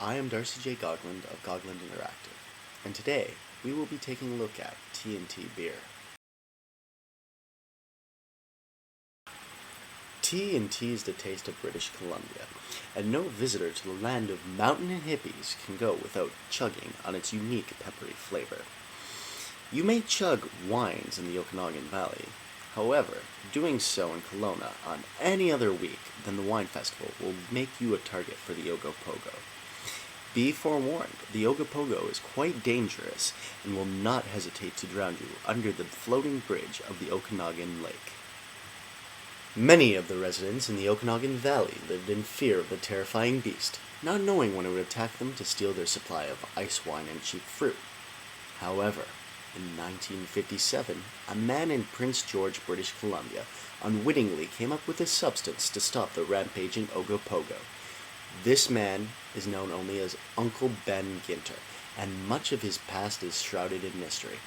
I am Darcy J. Gogland of Gogland Interactive, and today we will be taking a look at TNT Beer. TNT is the taste of British Columbia, and no visitor to the land of mountain and hippies can go without chugging on its unique peppery flavor. You may chug wines in the Okanagan Valley. However, doing so in Kelowna on any other week than the wine festival will make you a target for the Ogopogo. Be forewarned, the Ogopogo is quite dangerous and will not hesitate to drown you under the floating bridge of the Okanagan Lake. Many of the residents in the Okanagan Valley lived in fear of the terrifying beast, not knowing when it would attack them to steal their supply of ice wine and cheap fruit. However, in 1957, a man in Prince George, British Columbia, unwittingly came up with a substance to stop the rampaging Ogopogo. This man is known only as Uncle Ben Ginter, and much of his past is shrouded in mystery.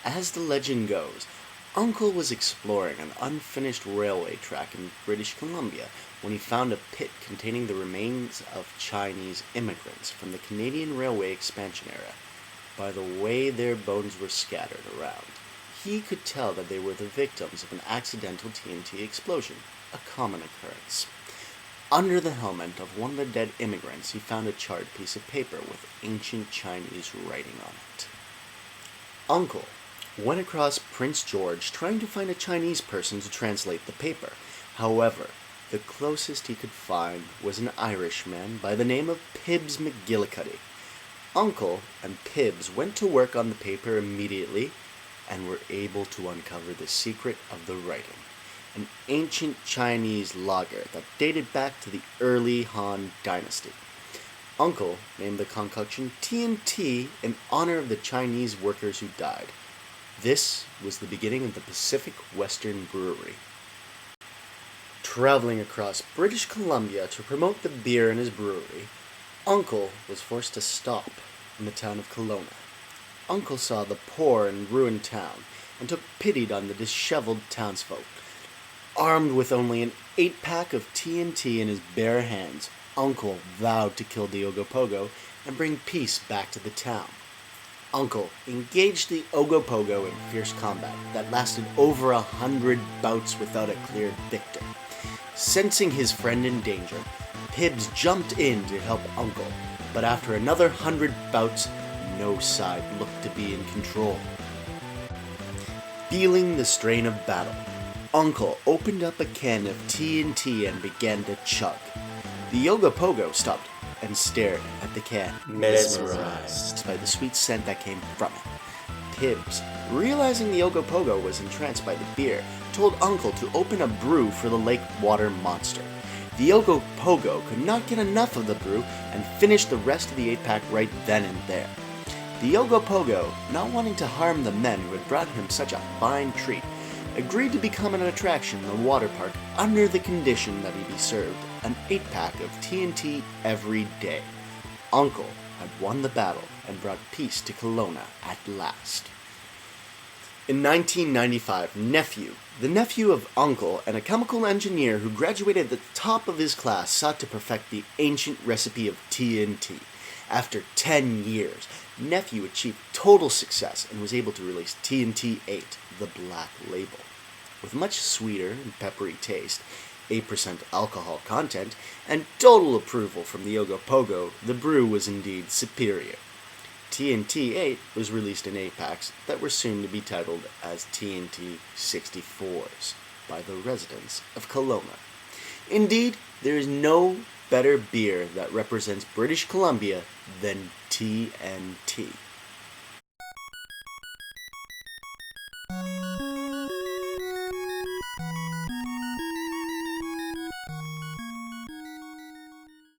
As the legend goes, Uncle was exploring an unfinished railway track in British Columbia when he found a pit containing the remains of Chinese immigrants from the Canadian Railway expansion era. By the way their bones were scattered around, he could tell that they were the victims of an accidental TNT explosion, a common occurrence. Under the helmet of one of the dead immigrants, he found a charred piece of paper with ancient Chinese writing on it. Uncle went across Prince George trying to find a Chinese person to translate the paper. However, the closest he could find was an Irishman by the name of Pibbs McGillicuddy. Uncle and Pibbs went to work on the paper immediately and were able to uncover the secret of the writing, an ancient Chinese lager that dated back to the early Han Dynasty. Uncle named the concoction TNT in honor of the Chinese workers who died. This was the beginning of the Pacific Western Brewery. Traveling across British Columbia to promote the beer in his brewery, Uncle was forced to stop in the town of Kelowna. Uncle saw the poor and ruined town and took pity on the disheveled townsfolk. Armed with only an 8-pack of TNT in his bare hands, Uncle vowed to kill the Ogopogo and bring peace back to the town. Uncle engaged the Ogopogo in fierce combat that lasted over 100 bouts without a clear victor. Sensing his friend in danger, Pibbs jumped in to help Uncle, but after another 100 bouts, no side looked to be in control. Feeling the strain of battle, Uncle opened up a can of TNT and began to chug. The Ogopogo stopped and stared at the can, mesmerized by the sweet scent that came from it. Pibbs, realizing the Ogopogo was entranced by the beer, told Uncle to open a brew for the lake water monster. The Ogopogo could not get enough of the brew and finished the rest of the 8-pack right then and there. The Ogopogo, not wanting to harm the men who had brought him such a fine treat, agreed to become an attraction in the water park under the condition that he be served an 8-pack of TNT every day. Uncle had won the battle and brought peace to Kelowna at last. In 1995, the nephew of Uncle and a chemical engineer who graduated at the top of his class, sought to perfect the ancient recipe of TNT. After 10 years, nephew achieved total success and was able to release TNT 8, the Black Label. With much sweeter and peppery taste, 8% alcohol content, and total approval from the Ogopogo, the brew was indeed superior. TNT 8 was released in 8-packs that were soon to be titled as TNT 64s by the residents of Kelowna. Indeed, there is no better beer that represents British Columbia than TNT.